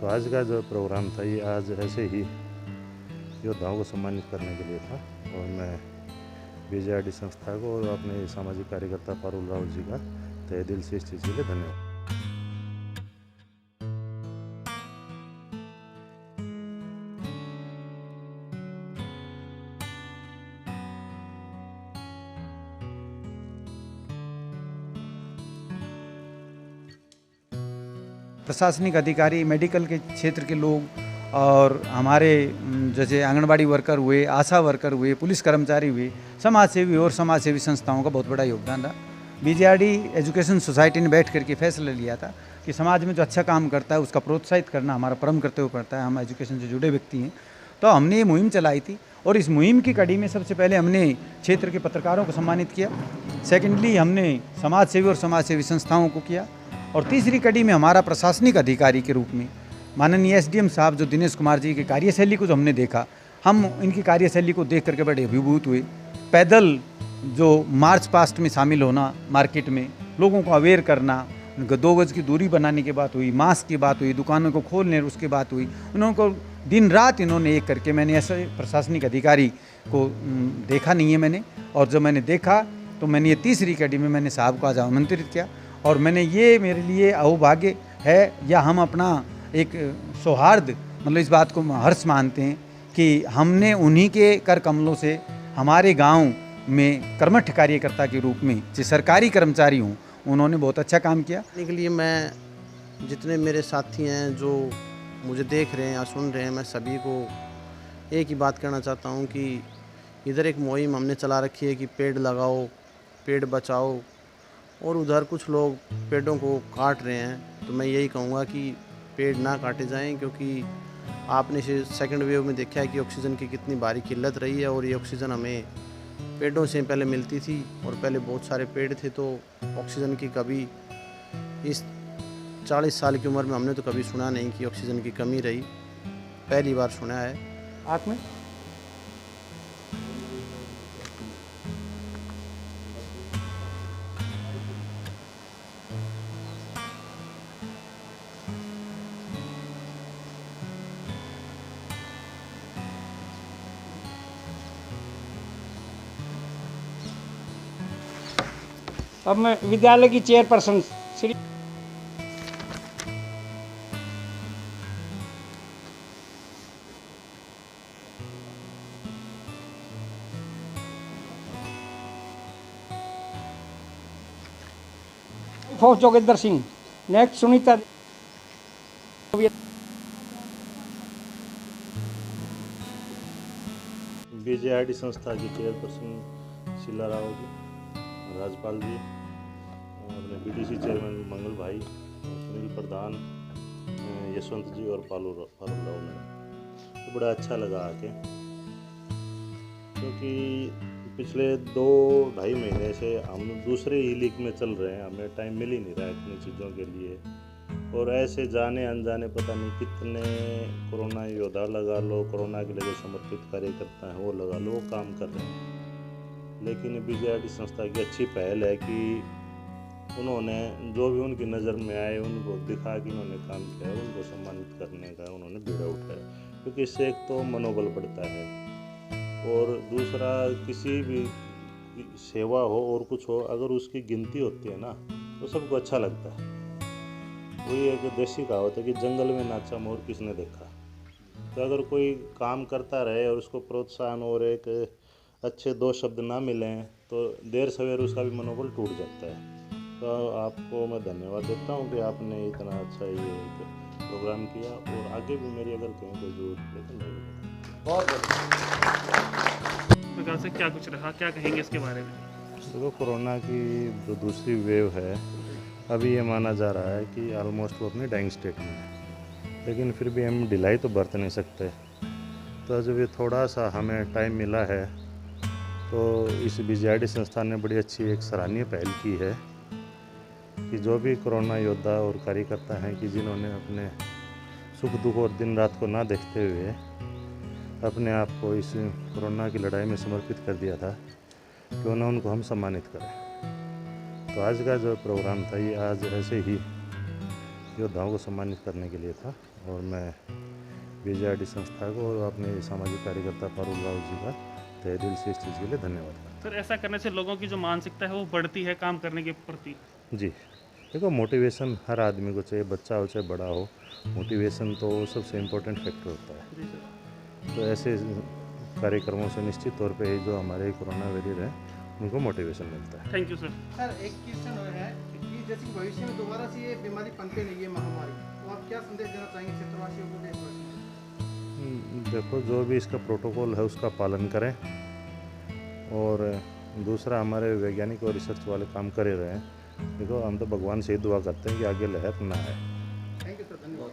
तो आज का जो प्रोग्राम था ये आज ऐसे ही योद्धाओं को सम्मानित करने के लिए था और मैं बीजेआरडी संस्था को और अपने सामाजिक कार्यकर्ता पारुल राव जी का तहे दिल से इस चीज़ के लिए धन्यवाद। प्रशासनिक अधिकारी, मेडिकल के क्षेत्र के लोग और हमारे जैसे आंगनबाड़ी वर्कर हुए, आशा वर्कर हुए, पुलिस कर्मचारी हुए, समाजसेवी और समाजसेवी संस्थाओं का बहुत बड़ा योगदान रहा। बीजेआरडी एजुकेशन सोसाइटी ने बैठ करके फैसला लिया था कि समाज में जो अच्छा काम करता है उसका प्रोत्साहित करना हमारा परम कर्तव्य पड़ता है। हम एजुकेशन से जुड़े व्यक्ति हैं, तो हमने ये मुहिम चलाई थी और इस मुहिम की कड़ी में सबसे पहले हमने क्षेत्र के पत्रकारों को सम्मानित किया। सेकेंडली हमने समाजसेवी और समाजसेवी संस्थाओं को किया और तीसरी कड़ी में हमारा प्रशासनिक अधिकारी के रूप में माननीय एसडीएम साहब जो दिनेश कुमार जी की कार्यशैली को जो हमने देखा, हम इनकी कार्यशैली को देख करके बड़े अभिभूत हुए। पैदल जो मार्च पास्ट में शामिल होना, मार्केट में लोगों को अवेयर करना, 2 गज की दूरी बनाने की बात हुई, मास्क की बात हुई, दुकानों को खोलने उसकी बात हुई। उन्होंने को दिन रात इन्होंने एक करके, मैंने ऐसे प्रशासनिक अधिकारी को देखा नहीं है मैंने, और जब मैंने देखा तो मैंने ये तीसरी कड़ी में मैंने साहब को आज आमंत्रित किया और मैंने ये मेरे लिए अहोभाग्य है या हम अपना एक सौहार्द मतलब इस बात को हर्ष मानते हैं कि हमने उन्हीं के कर कमलों से हमारे गांव में कर्मठ कार्यकर्ता के रूप में जो सरकारी कर्मचारी हूँ, उन्होंने बहुत अच्छा काम किया। के लिए मैं जितने मेरे साथी हैं जो मुझे देख रहे हैं या सुन रहे हैं, मैं सभी को एक ही बात कहना चाहता हूँ कि इधर एक मुहिम हमने चला रखी है कि पेड़ लगाओ, पेड़ बचाओ, और उधर कुछ लोग पेड़ों को काट रहे हैं। तो मैं यही कहूँगा कि पेड़ ना काटे जाएं, क्योंकि आपने सेकंड वेव में देखा है कि ऑक्सीजन की कितनी भारी किल्लत रही है और ये ऑक्सीजन हमें पेड़ों से पहले मिलती थी और पहले बहुत सारे पेड़ थे, तो ऑक्सीजन की कभी इस 40 साल की उम्र में हमने तो कभी सुना नहीं कि ऑक्सीजन की कमी रही, पहली बार सुना है। आँख में अब मैं विद्यालय की चेयरपर्सन श्री फौज जोगेंद्र सिंह, नेक्स्ट सुनीता बीजेआरडी संस्था की चेयरपर्सन शीला राव जी, राजपाल जी, अपने बीडीसी चेयरमैन मंगल भाई, सुनील प्रधान, यशवंत जी और पारुल राव ने, तो बड़ा अच्छा लगा आके, क्योंकि पिछले 2-2.5 महीने से हम दूसरे ही लीग में चल रहे हैं, हमें टाइम मिल ही नहीं रहा है इतनी चीज़ों के लिए, और ऐसे जाने अनजाने पता नहीं कितने कोरोना योद्धा लगा लो, कोरोना के लिए जो समर्पित कार्यकर्ता हैं वो लगा लो, वो काम कर रहे हैं। लेकिन बीजेआरडी संस्था की अच्छी पहल है कि उन्होंने जो भी उनकी नज़र में आए उनको दिखा कि उन्होंने काम किया है, उनको सम्मानित करने का उन्होंने बीड़ा उठाया, क्योंकि इससे एक तो मनोबल बढ़ता है और दूसरा किसी भी सेवा हो और कुछ हो, अगर उसकी गिनती होती है ना तो सबको अच्छा लगता है। वही एक देसी कहावत है कि जंगल में नाचा मोर किसने देखा। तो अगर कोई काम करता रहे और उसको प्रोत्साहन और एक अच्छे 2 शब्द ना मिलें तो देर सवेर उसका भी मनोबल टूट जाता है। तो आपको मैं धन्यवाद देता हूँ कि आपने इतना अच्छा ये प्रोग्राम किया और आगे भी मेरी अगर कहीं कोई जरूरत है तो मैं बहुत प्रकार से क्या कुछ रहा, क्या कहेंगे इसके बारे में? देखो, कोरोना की जो दूसरी वेव है, अभी ये माना जा रहा है कि ऑलमोस्ट वो अपनी डाइंग स्टेट में है, लेकिन फिर भी हम ढिलाई तो बरत नहीं सकते। तो जब ये थोड़ा सा हमें टाइम मिला है तो इस बीजेआरडी संस्था ने बड़ी अच्छी एक सराहनीय पहल की है कि जो भी कोरोना योद्धा और कार्यकर्ता हैं कि जिन्होंने अपने सुख दुख और दिन रात को ना देखते हुए अपने आप को इस कोरोना की लड़ाई में समर्पित कर दिया था, क्यों ना उनको हम सम्मानित करें। तो आज का जो प्रोग्राम था ये आज ऐसे ही योद्धाओं को सम्मानित करने के लिए था और मैं VJRD संस्था को और अपने सामाजिक कार्यकर्ता पारुल राव जी का तहे दिल से इस चीज़ के लिए धन्यवाद करता सर ऐसा करने से लोगों की जो मानसिकता है वो बढ़ती है काम करने के प्रति। हूँ। जी, देखो मोटिवेशन हर आदमी को चाहिए, बच्चा हो चाहे बड़ा हो, मोटिवेशन तो सबसे इम्पोर्टेंट फैक्टर होता है। जी सर। तो ऐसे कार्यक्रमों से निश्चित तौर पे जो हमारे कोरोना वॉरियर हैं उनको मोटिवेशन मिलता है। Thank you sir. सर एक क्वेश्चन और है कि जैसे कि भविष्य में दोबारा से ये बीमारी पनपे नहीं है महामारी, तो आप क्या संदेश देना चाहेंगे क्षेत्रवासियों को, देशवासियों को? देखो जो भी इसका प्रोटोकॉल है उसका पालन करें और दूसरा हमारे वैज्ञानिक और रिसर्च वाले काम करे रहे हैं। देखो हम तो भगवान से ही दुआ करते हैं कि आगे लहर ना आए। थैंक यू सर, धन्यवाद।